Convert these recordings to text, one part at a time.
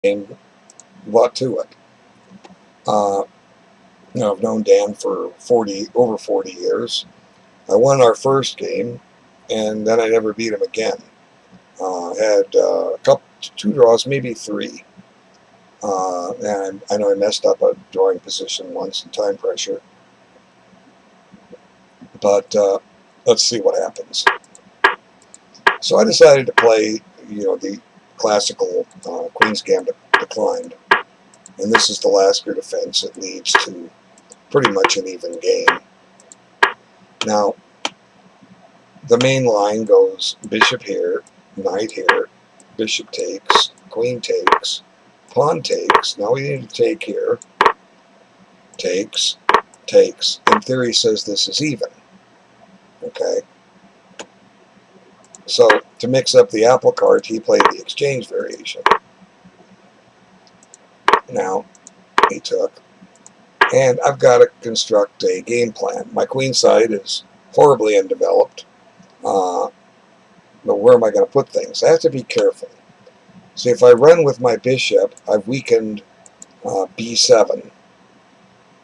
game, a lot to it. I've known Dan for over 40 years. I won our first game, and then I never beat him again. Had two draws, maybe three. And I know I messed up a drawing position once in time pressure. But let's see what happens. So I decided to play, the classical Queen's Gambit declined. And this is the last grid defense. It leads to pretty much an even game. Now, the main line goes bishop here, knight here, bishop takes, queen takes, pawn takes. Now we need to take here. Takes, takes. In theory says this is even. Okay. So to mix up the apple cart, he played the exchange variation. Now he took. And I've got to construct a game plan. My queen side is horribly undeveloped. But where am I going to put things? I have to be careful. See, if I run with my bishop, I've weakened B7.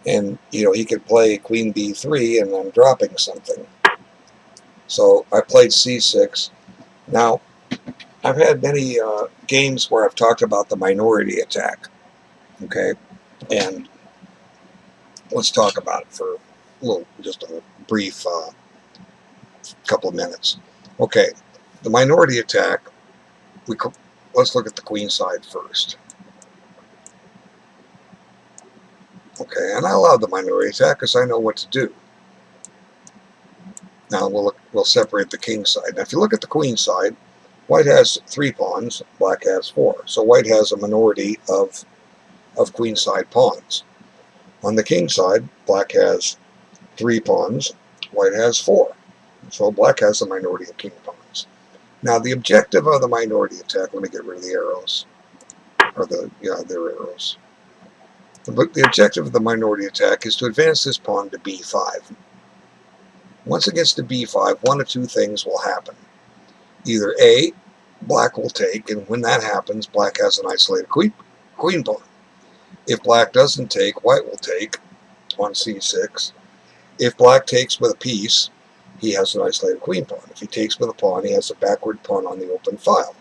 And, he could play queen B3 and I'm dropping something. So I played C6. Now, I've had many games where I've talked about the minority attack. Okay? And let's talk about it for just a brief couple of minutes. Okay, the minority attack, let's look at the queen side first. Okay, and I allow the minority attack because I know what to do. Now we'll separate the king side. Now if you look at the queen side, white has 3 pawns, black has 4. So white has a minority of queen side pawns. On the king side, black has 3 pawns, white has 4. So black has a minority of king pawns. Now the objective of the minority attack, let me get rid of the arrows, or they're arrows. The objective of the minority attack is to advance this pawn to b5. Once it gets to b5, one of two things will happen. Either A, black will take, and when that happens, black has an isolated queen pawn. If black doesn't take, white will take on c6. If black takes with a piece, he has an isolated queen pawn. If he takes with a pawn, he has a backward pawn on the open file.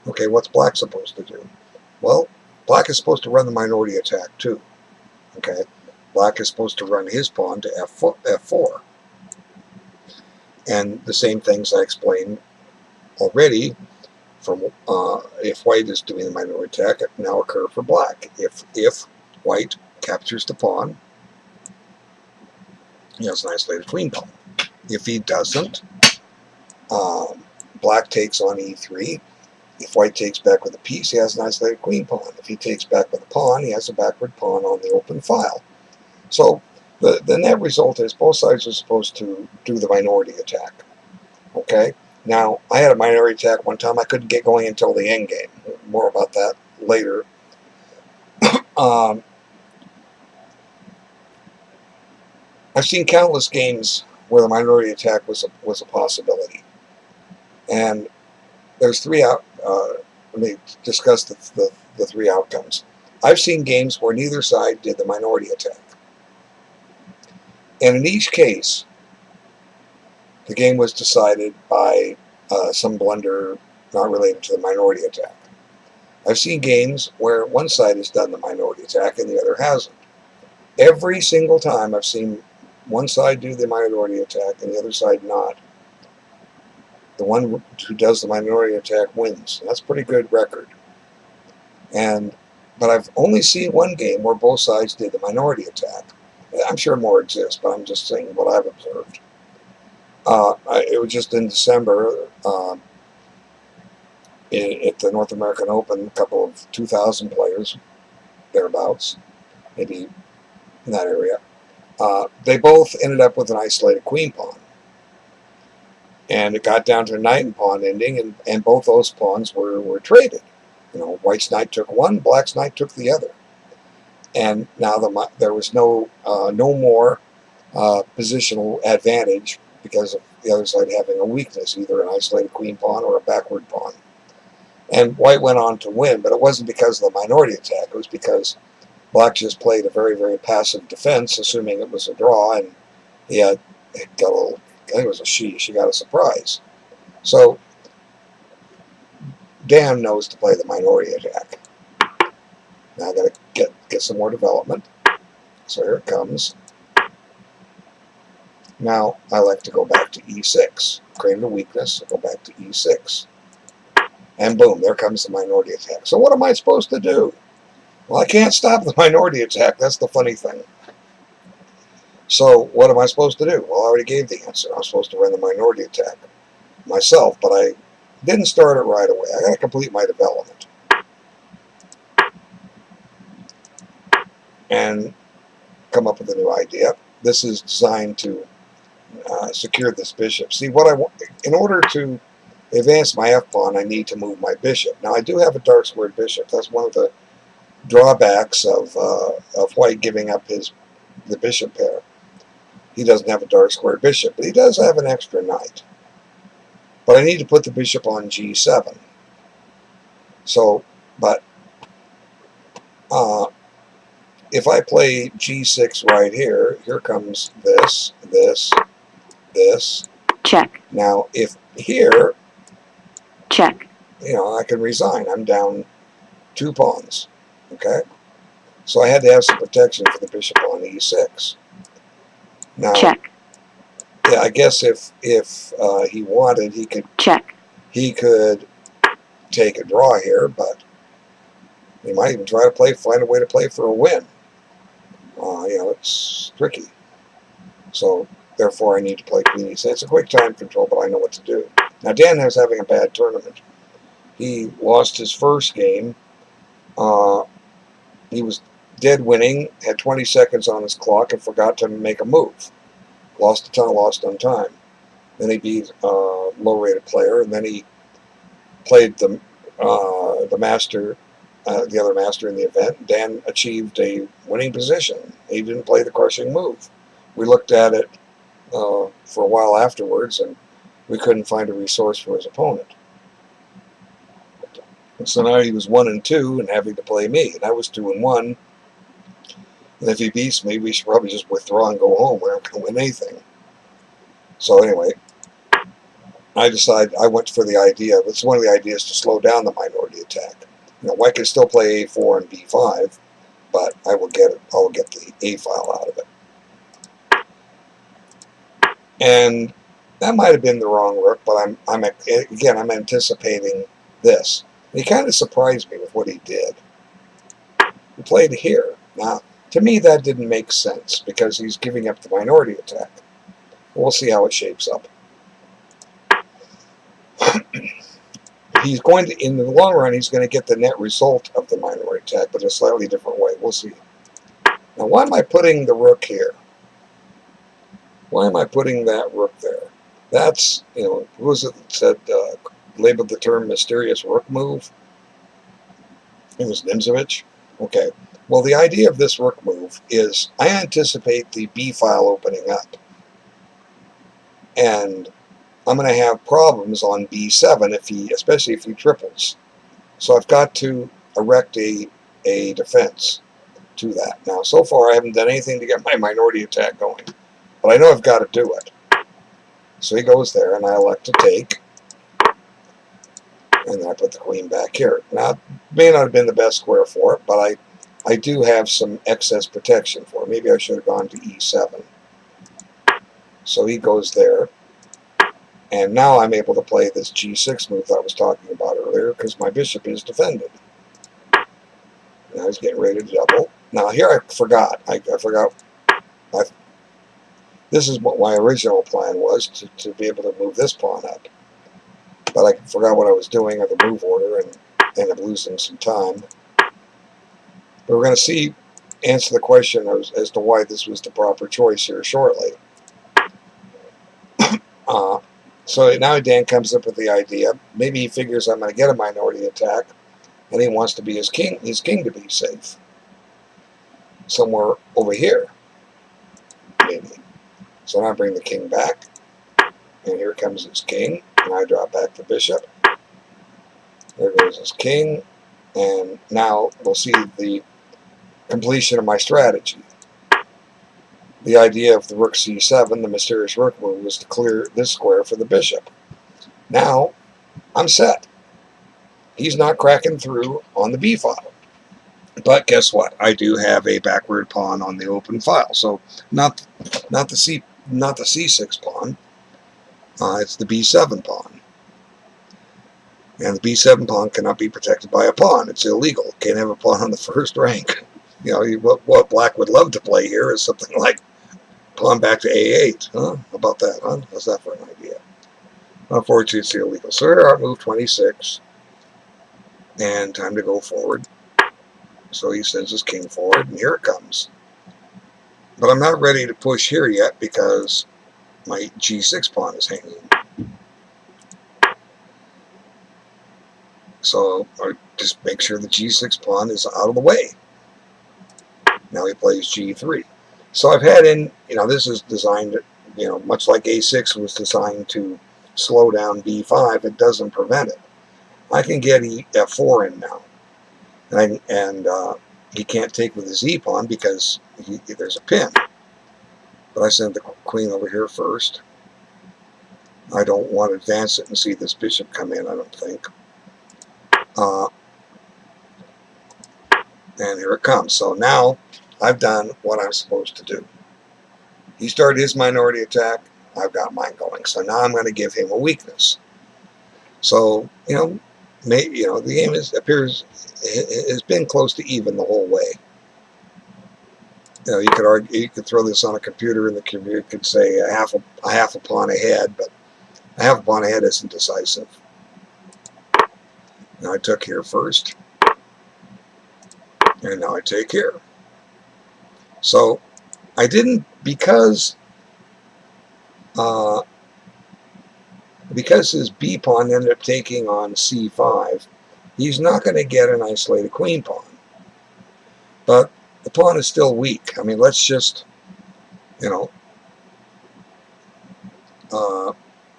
Okay, what's black supposed to do? Well, black is supposed to run the minority attack too. Okay, black is supposed to run his pawn to f4. And the same things I explained already from if white is doing the minority attack now occur for black. If white captures the pawn, he has an isolated queen pawn. If he doesn't, black takes on e3. If white takes back with a piece, he has an isolated queen pawn. If he takes back with a pawn, he has a backward pawn on the open file. So the net result is both sides are supposed to do the minority attack. Okay? Now, I had a minority attack one time. I couldn't get going until the end game. More about that later. I've seen countless games where the minority attack was a possibility. And there's 3 out. Let me discuss the 3 outcomes. I've seen games where neither side did the minority attack. And in each case, the game was decided by some blunder not related to the minority attack. I've seen games where one side has done the minority attack and the other hasn't. Every single time I've seen one side do the minority attack and the other side not, the one who does the minority attack wins. And that's a pretty good record. But I've only seen one game where both sides did the minority attack. I'm sure more exist, but I'm just saying what I've observed. It was just in December at the North American Open, a couple of 2,000 players, thereabouts, maybe in that area. They both ended up with an isolated queen pawn. And it got down to a knight and pawn ending, and both those pawns were traded. White's knight took one, black's knight took the other. And now there was no more positional advantage because of the other side having a weakness, either an isolated queen pawn or a backward pawn. And white went on to win, but it wasn't because of the minority attack. It was because black just played a very, very passive defense, assuming it was a draw, and he got a little, I think it was a she got a surprise. So Dan knows to play the minority attack. Now I got to get some more development. So here it comes. Now I like to go back to E6. Create a weakness, go back to E6. And boom, there comes the minority attack. So what am I supposed to do? Well, I can't stop the minority attack. That's the funny thing. So what am I supposed to do? Well, I already gave the answer. I'm supposed to run the minority attack myself, but I didn't start it right away. I got to complete my development. And come up with a new idea. This is designed to secure this bishop. See, what I want, in order to advance my f-pawn, I need to move my bishop. Now, I do have a dark squared bishop. That's one of the drawbacks of white giving up the bishop pair. He doesn't have a dark squared bishop, but he does have an extra knight. But I need to put the bishop on G7. So, but if I play G6 right here, here comes this. Check. Now, if here, check. I can resign. I'm down 2 pawns. Okay? So I had to have some protection for the bishop on E6. Now, check. Yeah, I guess if he wanted, he could check. He could take a draw here, but he might even try to find a way to play for a win. It's tricky. So therefore, I need to play Queen E6. It's a quick time control, but I know what to do. Now Dan was having a bad tournament. He lost his first game. He was dead winning, had 20 seconds on his clock, and forgot to make a move. Lost on time. Then he beat a low-rated player, and then he played the master, the other master in the event. Dan achieved a winning position. He didn't play the crushing move. We looked at it for a while afterwards, and we couldn't find a resource for his opponent. And so now he was 1-2 and having to play me, and I was 2-1. And if he beats me, we should probably just withdraw and go home. We're not going to win anything. So anyway, I went for the idea. It's one of the ideas to slow down the minority attack. White can still play A4 and B5, but I will get the A file out of it. And that might have been the wrong rook, but I'm anticipating this. And he kind of surprised me with what he did. He played here. Now, to me, that didn't make sense because he's giving up the minority attack. We'll see how it shapes up. He's going to, in the long run, he's going to get the net result of the minority attack, but in a slightly different way. We'll see. Now, why am I putting the rook here? Why am I putting that rook there? That's, who was it that said, labeled the term mysterious rook move? It was Nimzovich. Okay. Well, the idea of this rook move is I anticipate the B file opening up. And I'm going to have problems on B7 especially if he triples. So I've got to erect a defense to that. Now, so far I haven't done anything to get my minority attack going, but I know I've got to do it. So he goes there, and I elect to take, and then I put the queen back here. Now, it may not have been the best square for it, but I do have some excess protection for it. Maybe I should have gone to E7. So he goes there. And now I'm able to play this G6 move that I was talking about earlier because my bishop is defended. Now he's getting ready to double. Now here I forgot. This is what my original plan was, to be able to move this pawn up. But I forgot what I was doing at the move order and ended up losing some time. But we're going to answer the question as to why this was the proper choice here shortly. So now Dan comes up with the idea. Maybe he figures I'm going to get a minority attack, and he wants to be his king to be safe. Somewhere over here, maybe. So now I bring the king back, and here comes his king, and I drop back the bishop. There goes his king, and now we'll see the completion of my strategy. The idea of the rook c7, the mysterious rook move, was to clear this square for the bishop. Now, I'm set. He's not cracking through on the b file. But guess what? I do have a backward pawn on the open file. So not the c6 pawn. It's the b7 pawn. And the b7 pawn cannot be protected by a pawn. It's illegal. Can't have a pawn on the first rank. You know, what black would love to play here is something like pawn back to a8. Huh? How about that, huh? How's that for an idea? Unfortunately, it's illegal. So here I move 26. And time to go forward. So he sends his king forward, and here it comes. But I'm not ready to push here yet because my g6 pawn is hanging. So I just make sure the g6 pawn is out of the way. Now he plays g3. So I've had in, this is designed, much like a6 was designed to slow down b5, it doesn't prevent it. I can get f4 in now. And he can't take with his e-pawn because there's a pin. But I send the queen over here first. I don't want to advance it and see this bishop come in, I don't think. And here it comes. So now I've done what I'm supposed to do. He started his minority attack. I've got mine going. So now I'm going to give him a weakness. So, the game has been close to even the whole way. You could argue, you could throw this on a computer, and the computer could say a half a pawn ahead, but a half a pawn ahead isn't decisive. Now I took here first, and now I take here. So I didn't because his b pawn ended up taking on c5. He's not going to get an isolated queen pawn. But the pawn is still weak. I mean, let's just,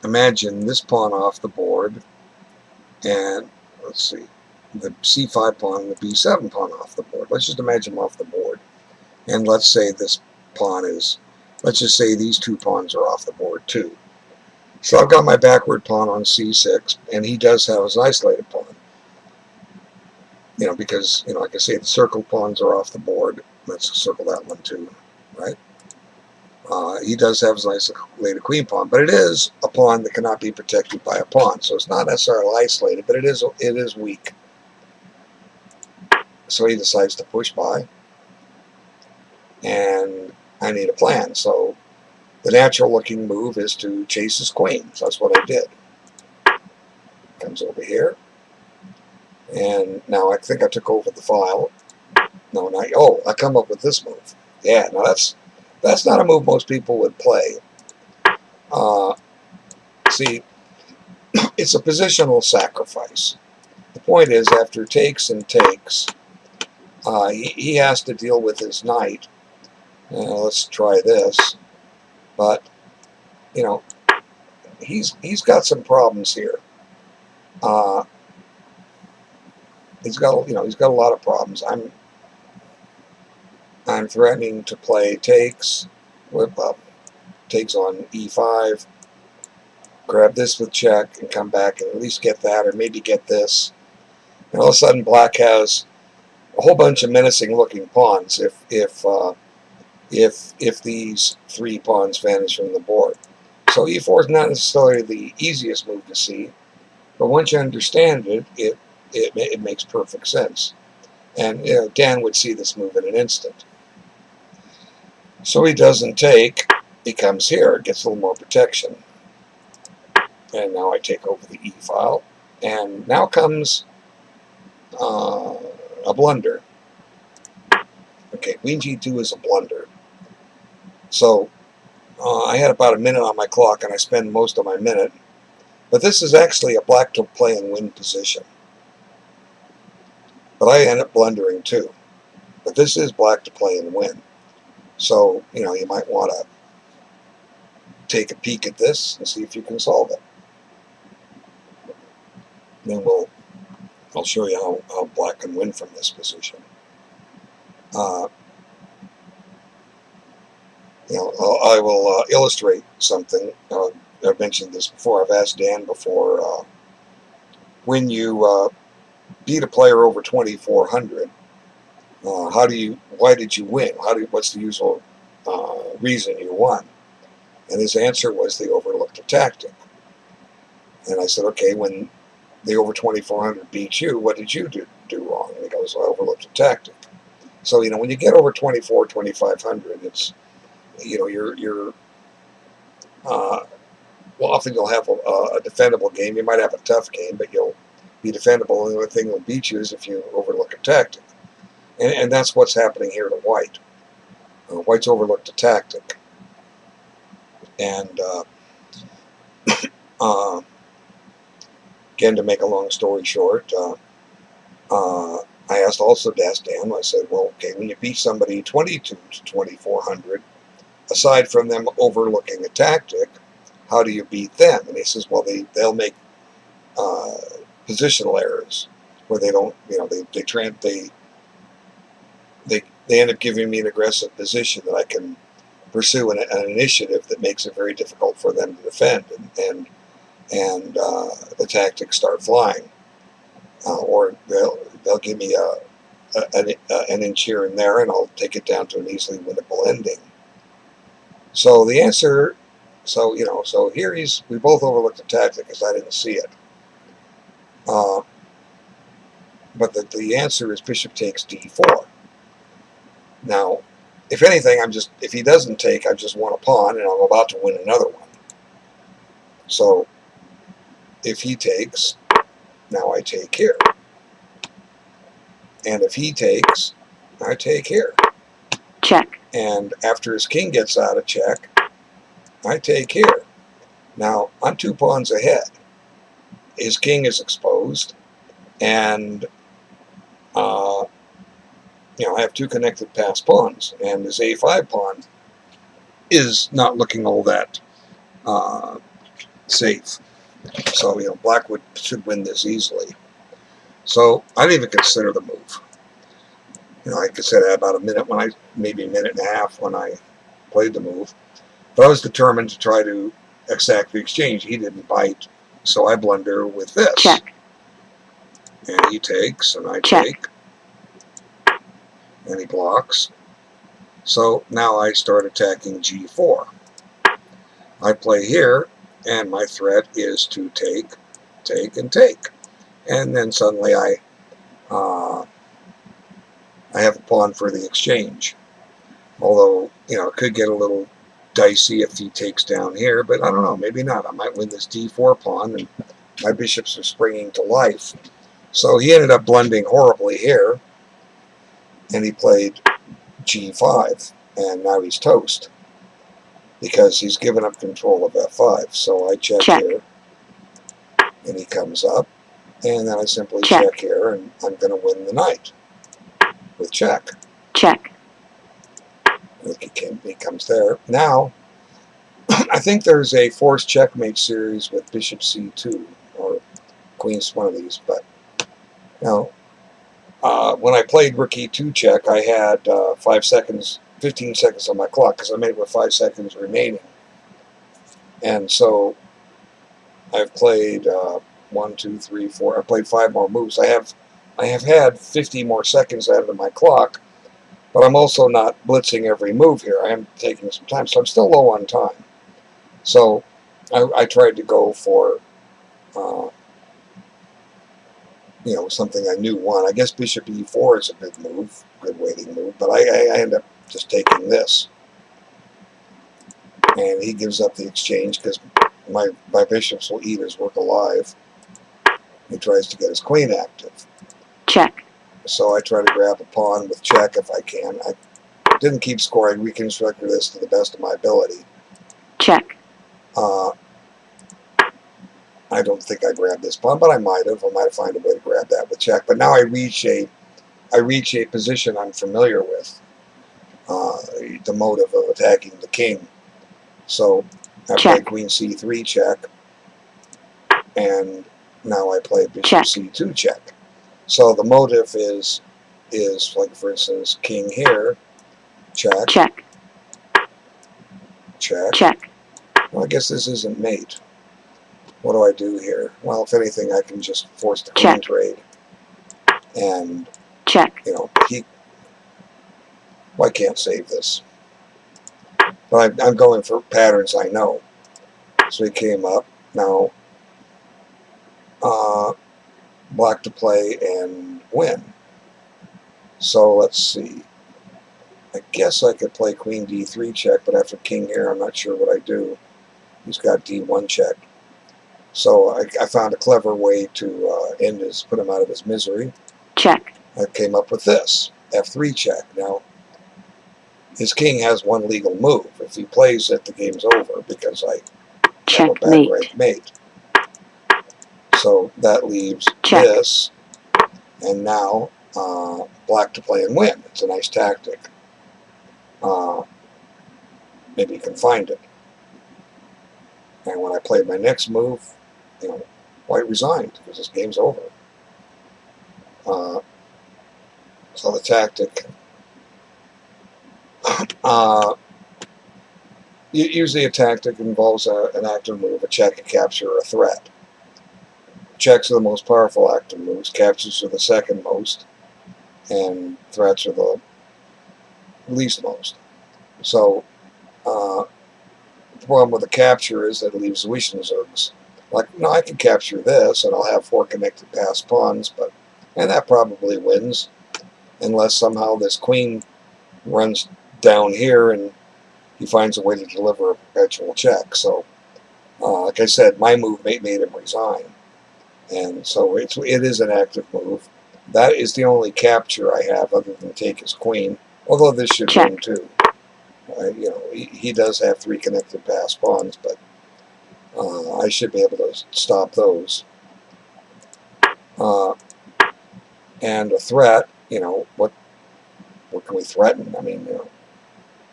imagine this pawn off the board, and let's see, the c5 pawn and the b7 pawn off the board. Let's just imagine them off the board. And let's say this pawn is, let's just say these two pawns are off the board too. So I've got my backward pawn on c6, and he does have his isolated pawn. Because, like I say, the circle pawns are off the board. Let's circle that one too, right? He does have his isolated queen pawn, but it is a pawn that cannot be protected by a pawn. So it's not necessarily isolated, but it is weak. So he decides to push by, and I need a plan. So the natural looking move is to chase his queen. So that's what I did. Comes over here. And now I think I took over the file. No, not. Oh, I come up with this move. Yeah, now that's not a move most people would play. See, it's a positional sacrifice. The point is, after takes and takes, he has to deal with his knight. Let's try this. But he's got some problems here. He's got a lot of problems. I'm threatening to play takes, whip up, takes on e5, grab this with check, and come back and at least get that, or maybe get this. And all of a sudden, black has a whole bunch of menacing-looking pawns. If these three pawns vanish from the board, so e4 is not necessarily the easiest move to see, but once you understand it, it makes perfect sense. And Dan would see this move in an instant. So he doesn't take. He comes here, gets a little more protection. And now I take over the e file. And now comes a blunder. Okay, queen g2 is a blunder. So I had about a minute on my clock, and I spend most of my minute. But this is actually a black to play and win position. But I end up blundering too. But this is black to play and win. So, you might want to take a peek at this and see if you can solve it. Then we'll I'll show you how black can win from this position. I will illustrate something. I've mentioned this before. I've asked Dan before, when you beat a player over 2,400, why did you win? What's the usual reason you won? And his answer was they overlooked a tactic. And I said, okay, when the over 2,400 beat you, what did you do wrong? And he goes, well, I overlooked a tactic. So, when you get over 2,500, it's, often you'll have a defendable game. You might have a tough game, but you'll be defendable. And the only thing that'll beat you is if you overlook a tactic. And that's what's happening here to White. White's overlooked a tactic. And again, to make a long story short, I also asked Dan, I said, well, okay, when you beat somebody 22 to 2,400, aside from them overlooking a tactic, how do you beat them? And he says, well, they'll make positional errors where they don't, they end up giving me an aggressive position that I can pursue an initiative that makes it very difficult for them to defend, and the tactics start flying, or they'll give me an inch here and there, and I'll take it down to an easily winnable ending. So the answer, so here we both overlooked the tactic because I didn't see it. But the answer is bishop takes d4. Now, if anything, if he doesn't take, I've just won a pawn, and I'm about to win another one. So if he takes, now I take here. And if he takes, I take here. Check. And after his king gets out of check, I take here. Now, I'm 2 pawns ahead. His king is exposed, and I have 2 connected pass pawns, and his a5 pawn is not looking all that safe. So, black should win this easily. So I didn't even consider the move. I considered about maybe a minute and a half when I played the move. But I was determined to try to exact the exchange. He didn't bite, so I blunder with this. Check. And he takes, and I Check. take. And he blocks. So now I start attacking g4. I play here, and my threat is to take, and take. And then suddenly I have a pawn for the exchange. Although, it could get a little dicey if he takes down here, but I don't know, maybe not. I might win this d4 pawn, and my bishops are springing to life. So he ended up blundering horribly here, and he played g5, and now he's toast because he's given up control of f5. So I check here, and he comes up, and then I simply check here, and I'm going to win the knight with check. Check. He comes there. Now, I think there's a forced checkmate series with bishop c2, or queen's one of these, but now, when I played rook e2 check, I had 15 seconds on my clock, because I made it with 5 seconds remaining. And so I've played 1, 2, 3, 4. I played 5 more moves. I have had 50 more seconds added to my clock, but I'm also not blitzing every move here. I am taking some time, so I'm still low on time. So I tried to go for something I knew won. I guess bishop e4 is a good move, good waiting move, but I end up just taking this. And he gives up the exchange because my bishops will eat his rook alive. He tries to get his queen active. Check. So I try to grab a pawn with check if I can. I didn't keep score. I reconstructed this to the best of my ability. Check. I don't think I grabbed this pawn, but I might have. I might have found a way to grab that with check. But now I reach a position I'm familiar with, the motive of attacking the king. So I play queen c3 check, and now I play bishop c2 check. So the motive is like, for instance, king here, check, check, check. check, Well, I guess this isn't mate. What do I do here? Well, if anything, I can just force the queen check, trade. And, check, you know, well, I can't save this. But I'm going for patterns I know. So he came up. Now, black to play and win. So let's see. I guess I could play queen d3 check, but after king here, I'm not sure what I do. He's got d1 check. So I found a clever way to put him out of his misery. check, I came up with this, f3 check. Now, his king has one legal move. If he plays it, the game's over because I have a back checkmate, rank mate. So that leaves check, this, and now black to play and win. It's a nice tactic. Maybe you can find it. And when I played my next move, you know, white resigned because this game's over. So the tactic, usually a tactic involves an active move, a check, a capture, or a threat. Checks are the most powerful active moves, captures are the second most, and threats are the least most. So the problem with the capture is that it leaves Zwischenzugs. Like, no, I can capture this, and I'll have 4 connected passed pawns, and that probably wins, unless somehow this queen runs down here and he finds a way to deliver a perpetual check. So, like I said, my move made him resign. And so it is an active move. That is the only capture I have other than take his queen. Although this should check, win too. You know, he does have 3 connected passed pawns, but I should be able to stop those. And a threat, you know, what can we threaten? I mean, you know,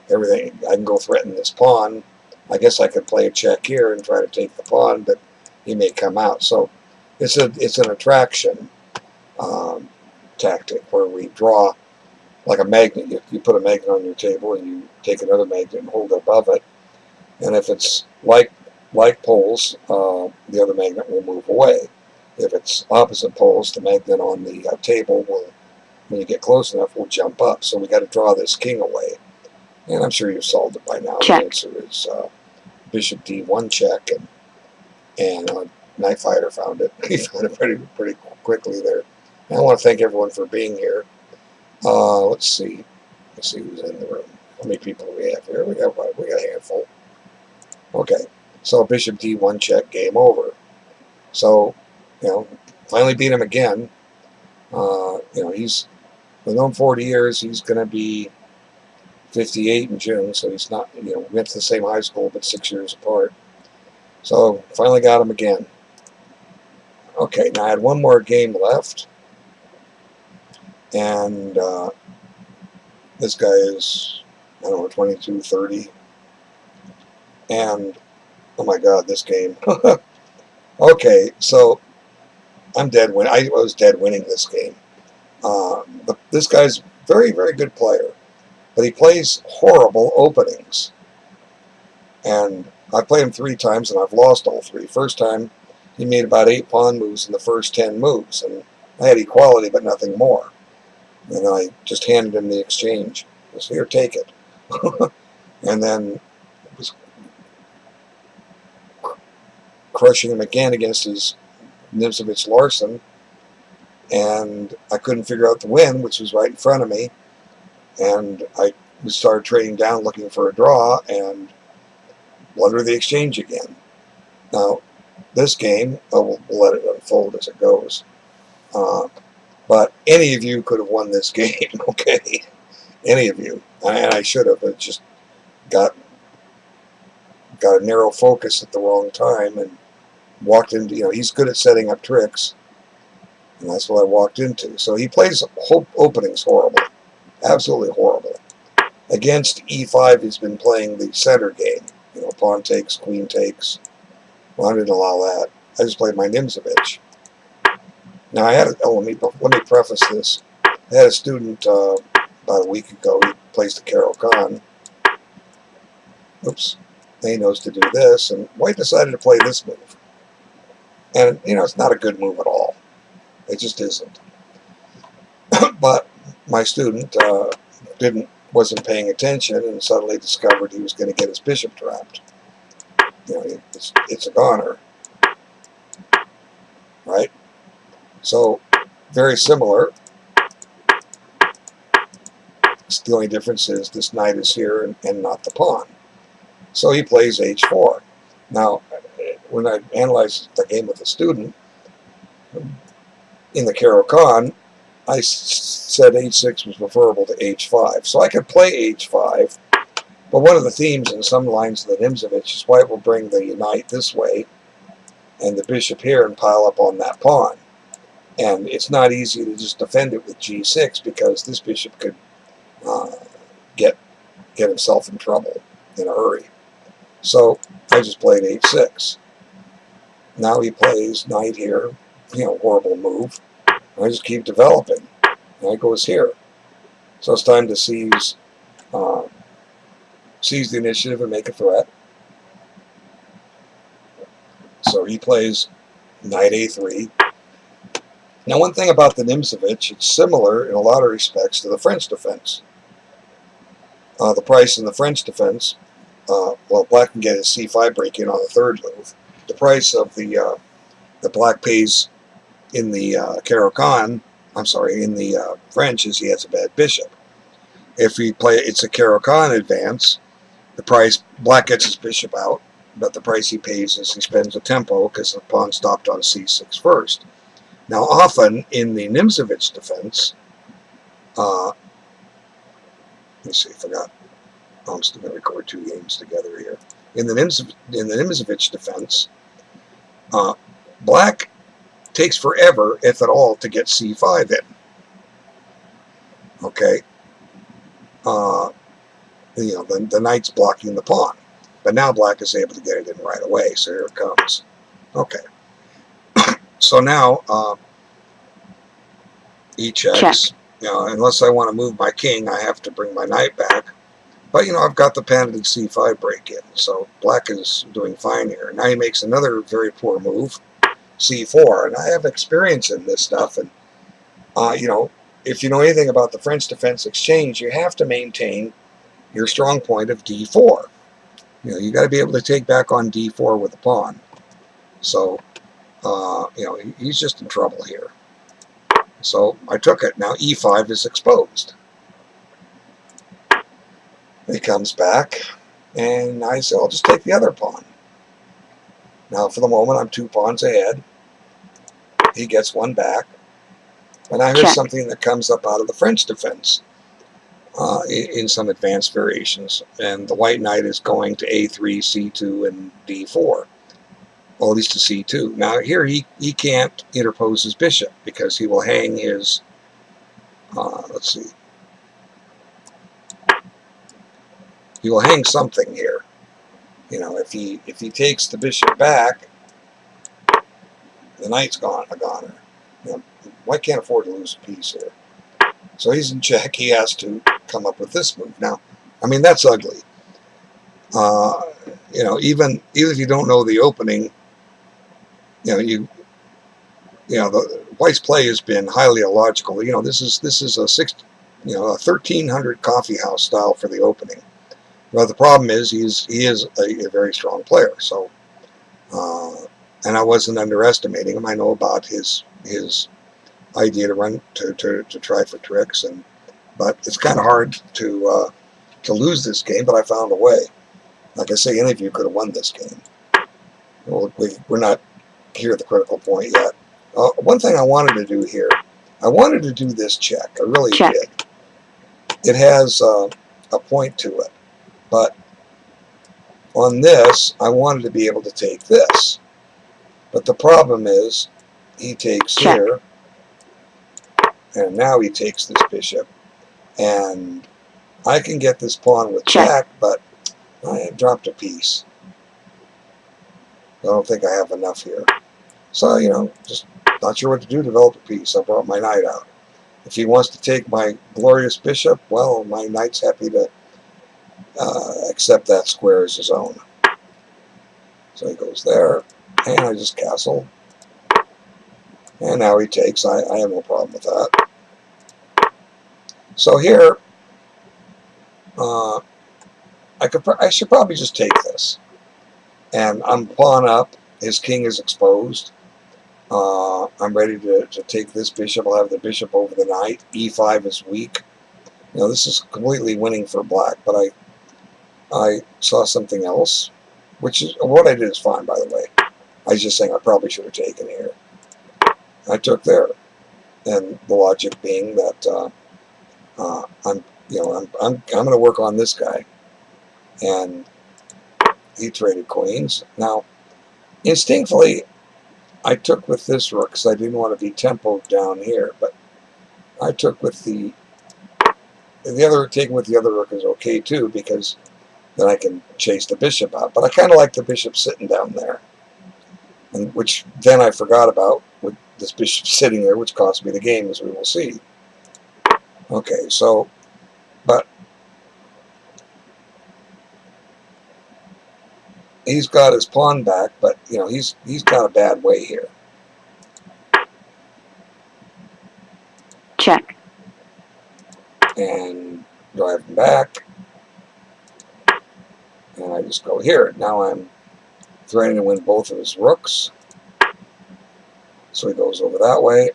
everything. I can go threaten this pawn. I guess I could play a check here and try to take the pawn, but he may come out. So it's an attraction tactic where we draw like a magnet. You put a magnet on your table and you take another magnet and hold it above it. And if it's like poles, the other magnet will move away. If it's opposite poles, the magnet on the table will, when you get close enough, will jump up. So we got to draw this king away. And I'm sure you've solved it by now. check. The answer is bishop d1 check, and Night Fighter found it. He found it pretty quickly there. And I want to thank everyone for being here. Let's see who's in the room. How many people do we have here? We got a handful. Okay, so bishop d1 check, game over. So, you know, finally beat him again. You know, he's been known 40 years. He's going to be 58 in June, so he's not, you know, went to the same high school but 6 years apart. So finally got him again. Okay, now I had one more game left, and this guy is, I don't know, 22, 30, and oh my God, this game. Okay, so I'm dead win. I was dead winning this game. But this guy's very, very good player, but he plays horrible openings. And I played him 3 times, and I've lost all 3. First time, he made about 8 pawn moves in the first 10 moves, and I had equality, but nothing more. And I just handed him the exchange. I said, here, take it. And then was crushing him again against his Nc3 Larson, and I couldn't figure out the win, which was right in front of me, and I started trading down looking for a draw and blunder the exchange again. Now this game, we'll let it unfold as it goes, but any of you could have won this game. Okay, any of you, and I should have, but just got a narrow focus at the wrong time and walked into, you know, he's good at setting up tricks, and that's what I walked into. So he plays openings horrible, absolutely horrible. Against e5, he's been playing the center game, you know, pawn takes, queen takes. Well, I didn't allow that. I just played my Nc3. Now, let me preface this. I had a student about a week ago. He plays the Caro-Kann. Oops. He knows to do this, and white decided to play this move. And, it's not a good move at all. It just isn't. But my student wasn't paying attention and suddenly discovered he was going to get his bishop trapped. It's a goner. Right? So, very similar. The only difference is this knight is here and not the pawn. So he plays h4. Now, when I analyzed the game with the student, in the Caro-Kann, I said h6 was preferable to h5. So I could play h5, but one of the themes in some lines of the Nymzovich is white will bring the knight this way and the bishop here and pile up on that pawn. And it's not easy to just defend it with g6 because this bishop could get himself in trouble in a hurry. So I just played h6. Now he plays knight here, horrible move. I just keep developing. Knight goes here. So it's time to seize the initiative and make a threat. So he plays knight a3. Now, one thing about the Nymzovich, it's similar in a lot of respects to the French defense. The price in the French defense, well, black can get his c5 break in on the third move. The price of the black pays in the Caro-Kann, in the French, is he has a bad bishop. If he it's a Caro-Kann advance, the price, black gets his bishop out, but the price he pays is he spends a tempo because the pawn stopped on c6 first. Now, often in the Nymzovich defense, let me see, I forgot. I'm still going to record two games together here. In the Nymzovich defense, black takes forever, if at all, to get c5 in. Okay, the knight's blocking the pawn, but now black is able to get it in right away. So here it comes. Okay. So now, e checks. Check. Unless I want to move my king, I have to bring my knight back. But, I've got the patented c5 break in, so black is doing fine here. Now he makes another very poor move, c4, and I have experience in this stuff. And, if you know anything about the French defense exchange, you have to maintain your strong point of d4. You got to be able to take back on d4 with a pawn. So, he's just in trouble here. So I took it. Now e5 is exposed. He comes back, and I say, I'll just take the other pawn. Now, for the moment, I'm 2 pawns ahead. He gets one back. And now here's something that comes up out of the French defense in some advanced variations. And the white knight is going to a3, c2, and d4. Well, at least to c2. Now here he can't interpose his bishop because he will hang his, let's see, he will hang something here. If he takes the bishop back, the knight's a goner. White can't afford to lose a piece here. So he's in check. He has to come up with this move. Now, that's ugly. Even if you don't know the opening, the white's play has been highly illogical. This is a 1300 coffee house style for the opening. Well, the problem is he is a very strong player. So, and I wasn't underestimating him. I know about his idea to run to try for tricks, but it's kind of hard to lose this game. But I found a way. Like I say, any of you could have won this game. Well, we're not here at the critical point yet. One thing I wanted to do here, I wanted to do this check. I really did. It has a point to it. But on this, I wanted to be able to take this. But the problem is, he takes here, and now he takes this bishop. And I can get this pawn with check, but I dropped a piece. I don't think I have enough here. So, just Not sure what to do, develop a piece. I brought my knight out. If he wants to take my glorious bishop, well, my knight's happy to accept that square as his own. So he goes there, and I just castle. And now he takes. I have no problem with that. So here, I should probably just take this. And I'm pawn up. His king is exposed. I'm ready to take this bishop. I'll have the bishop over the knight. E5 is weak. You know, this is completely winning for black, but I saw something else, which is what I did is fine, by the way. I was just saying I probably should have taken here. I took there, and the logic being that I'm going to work on this guy, and he traded queens. Now, instinctively, I took with this rook because I didn't want to be tempoed down here, but I took with the other. Taking with the other rook is okay too, because then I can chase the bishop out. But I kind of like the bishop sitting down there, and which then I forgot about with this bishop sitting there, which cost me the game, as we will see. Okay, so, but he's got his pawn back, but you know he's got a bad way here. Check. And drive him back, and I just go here. Now I'm threatening to win both of his rooks, so he goes over that way,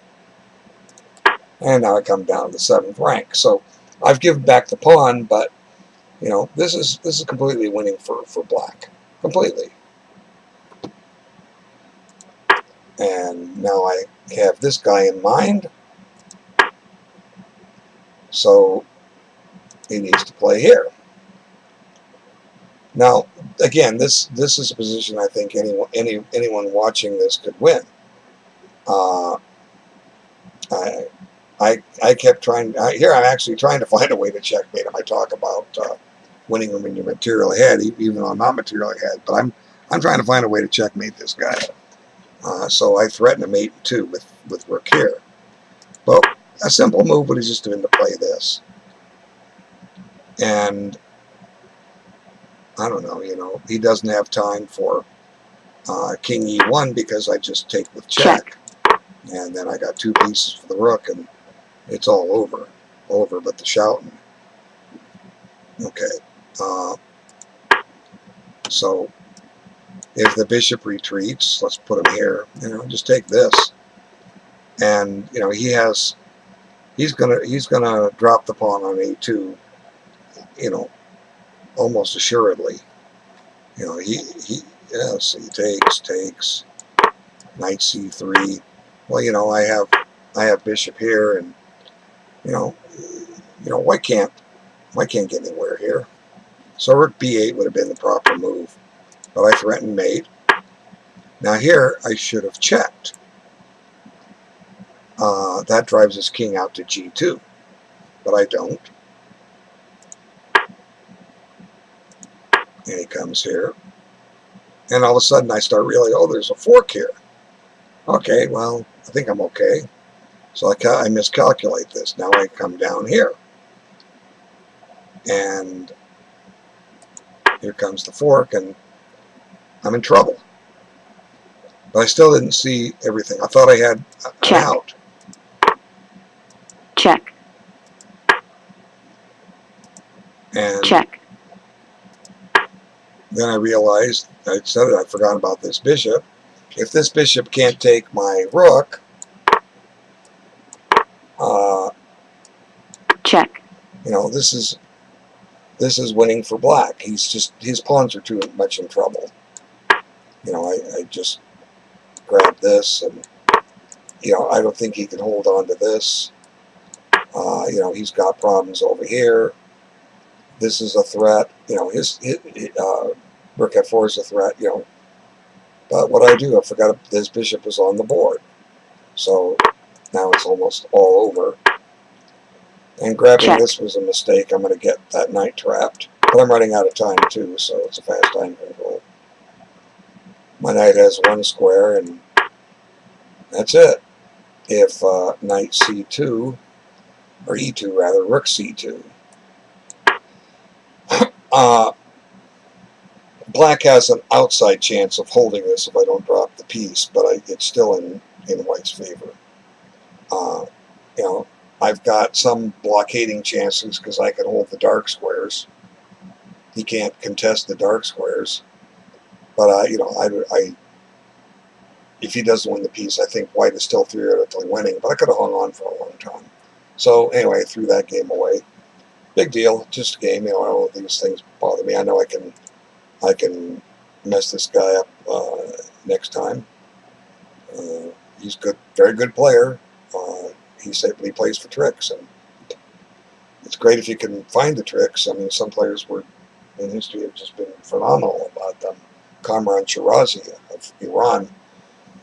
and now I come down to the 7th rank. So I've given back the pawn, but you know this is completely winning for black, completely. And now I have this guy in mind, so he needs to play here. Now, again, this is a position I think anyone watching this could win. I kept trying. Here, I'm actually trying to find a way to checkmate him. I talk about winning him when you're material ahead, even though I'm not material ahead. But I'm trying to find a way to checkmate this guy. So I threaten a mate 2 with rook here. Well, a simple move would have just been to play this. And I don't know, you know, he doesn't have time for king e1 because I just take with check. And then I got 2 pieces for the rook, and it's all over but the shouting. Okay, so if the bishop retreats, let's put him here, you know, just take this. And you know, he's gonna drop the pawn on a2, you know, almost assuredly. You know, yes, he takes knight c3. Well, you know, I have bishop here, and you know, white can't get anywhere here. So rook b8 would have been the proper move, but I threatened mate. Now here I should have checked. That drives his king out to g2, but I don't. And he comes here, and all of a sudden I start realizing, oh, there's a fork here. Okay, well, I think I'm okay. So I miscalculate this. Now I come down here, and here comes the fork, and I'm in trouble. But I still didn't see everything. I thought I had an out. Check. And check. Then I realized, I said it, I forgot about this bishop. If this bishop can't take my rook, check. You know, this is winning for black. His pawns are too much in trouble. You know, I just grab this, and you know, I don't think he can hold on to this. You know, he's got problems over here. This is a threat. You know, his rook f4 is a threat. You know, but what I do, I forgot this bishop is on the board, so now it's almost all over. And grabbing this was a mistake. I'm going to get that knight trapped, but I'm running out of time too, so it's a fast time control. My knight has 1 square, and that's it. if knight c2, or e2 rather, rook c2. Black has an outside chance of holding this if I don't drop the piece, but it's still in white's favor. You know, I've got some blockading chances because I can hold the dark squares. He can't contest the dark squares. But you know, if he doesn't win the piece, I think white is still theoretically winning. But I could have hung on for a long time. So anyway, I threw that game away. Big deal, just a game. You know, I don't know if these things bother me. I know I can mess this guy up next time. He's good, very good player. He plays for tricks, and it's great if you can find the tricks. I mean, some players in history have just been phenomenal about them. Kamran Shirazi of Iran,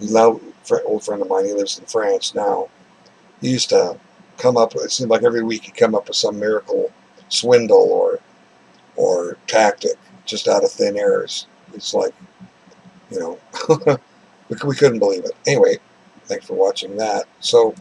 he's now an old friend of mine. He lives in France now. He used to come up with, it seemed like every week he'd come up with some miracle swindle or tactic just out of thin air. It's like, you know, we couldn't believe it. Anyway, thanks for watching that. So